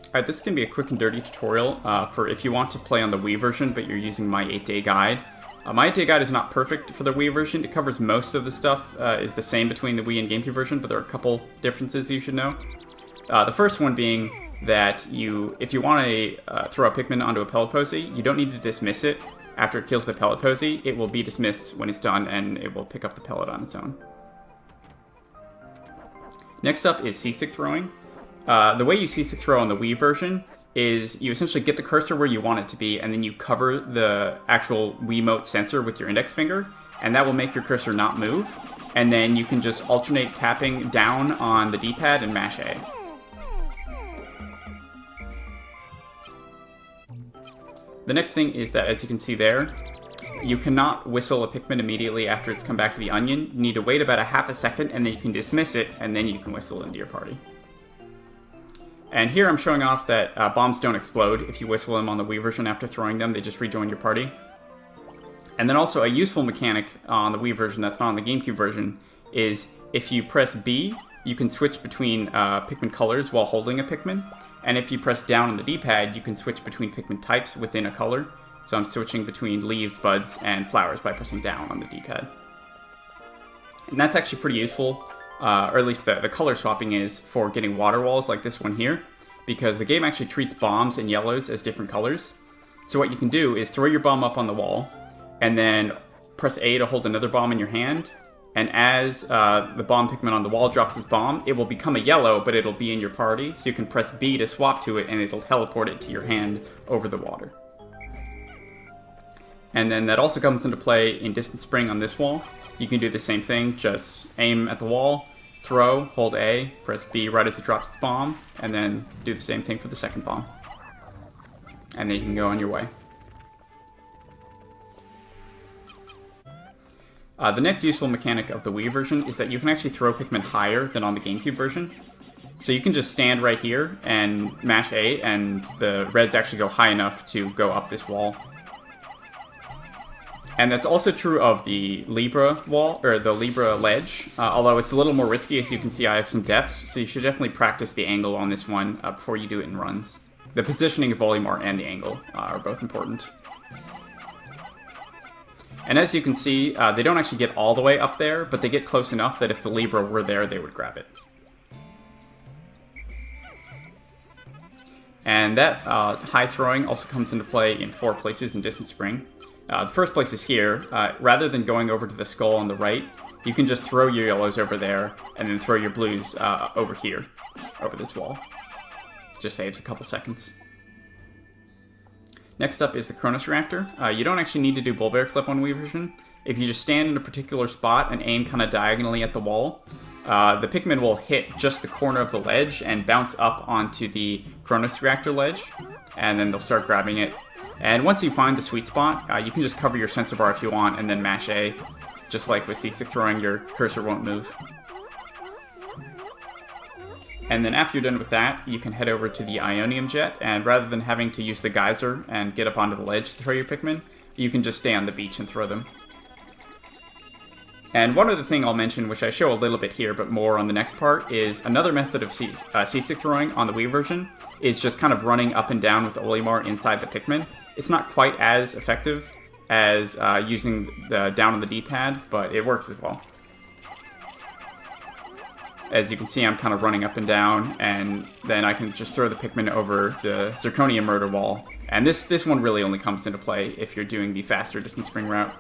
Alright, this is going to be a quick and dirty tutorial for if you want to play on the Wii version, but you're using my 8-day guide. My 8-day guide is not perfect for the Wii version. It covers most of the stuff, is the same between the Wii and GameCube version, but there are a couple differences you should know. The first one being that if you want to throw a Pikmin onto a pellet posy, you don't need to dismiss it after it kills the pellet posy. It will be dismissed when it's done, and it will pick up the pellet on its own. Next up is Seasick throwing. The way you Seasick throw on the Wii version is you essentially get the cursor where you want it to be, and then you cover the actual Wiimote sensor with your index finger, and that will make your cursor not move. And then you can just alternate tapping down on the D-pad and mash A. The next thing is that, as you can see there, you cannot whistle a Pikmin immediately after it's come back to the onion. You need to wait about a half a second, and then you can dismiss it, and then you can whistle into your party. And here I'm showing off that bombs don't explode if you whistle them on the Wii version after throwing them. They just rejoin your party. And then also a useful mechanic on the Wii version that's not on the GameCube version is if you press B, you can switch between Pikmin colors while holding a Pikmin. And if you press down on the D-pad, you can switch between Pikmin types within a color. So I'm switching between leaves, buds, and flowers by pressing down on the D-pad. And that's actually pretty useful. Or at least the color swapping is for getting water walls like this one here, because the game actually treats bombs and yellows as different colors. So what you can do is throw your bomb up on the wall, and then press A to hold another bomb in your hand, and as the bomb Pikmin on the wall drops its bomb, it will become a yellow, but it'll be in your party, so you can press B to swap to it, and it'll teleport it to your hand over the water. And then that also comes into play in Distant Spring on this wall. You can do the same thing, just aim at the wall, throw, hold A, press B right as it drops the bomb, and then do the same thing for the second bomb. And then you can go on your way. The next useful mechanic of the Wii version is that you can actually throw Pikmin higher than on the GameCube version. So you can just stand right here and mash A, and the reds actually go high enough to go up this wall. And that's also true of the Libra Wall, or the Libra Ledge, although it's a little more risky. As you can see, I have some depths, so you should definitely practice the angle on this one before you do it in runs. The positioning of volume art and the angle are both important. And as you can see, they don't actually get all the way up there, but they get close enough that if the Libra were there, they would grab it. And that high throwing also comes into play in 4 places in Distant Spring. The first place is here. Rather than going over to the skull on the right, you can just throw your yellows over there, and then throw your blues over here, over this wall. Just saves a couple seconds. Next up is the Cronus Raptor. You don't actually need to do Bull Bear Clip on Wii version. If you just stand in a particular spot and aim kind of diagonally at the wall, the Pikmin will hit just the corner of the ledge and bounce up onto the Cronus Raptor ledge, and then they'll start grabbing it. And once you find the sweet spot, you can just cover your sensor bar if you want, and then mash A. Just like with Seasick throwing, your cursor won't move. And then after you're done with that, you can head over to the Ionian Jet, and rather than having to use the geyser and get up onto the ledge to throw your Pikmin, you can just stay on the beach and throw them. And one other thing I'll mention, which I show a little bit here, but more on the next part, is another method of Seasick throwing on the Wii version is just kind of running up and down with the Olimar inside the Pikmin. It's not quite as effective as using the down on the D-pad, but it works as well. As you can see, I'm kind of running up and down, and then I can just throw the Pikmin over the Zirconia Murder Wall. And this one really only comes into play if you're doing the faster Distant Spring route.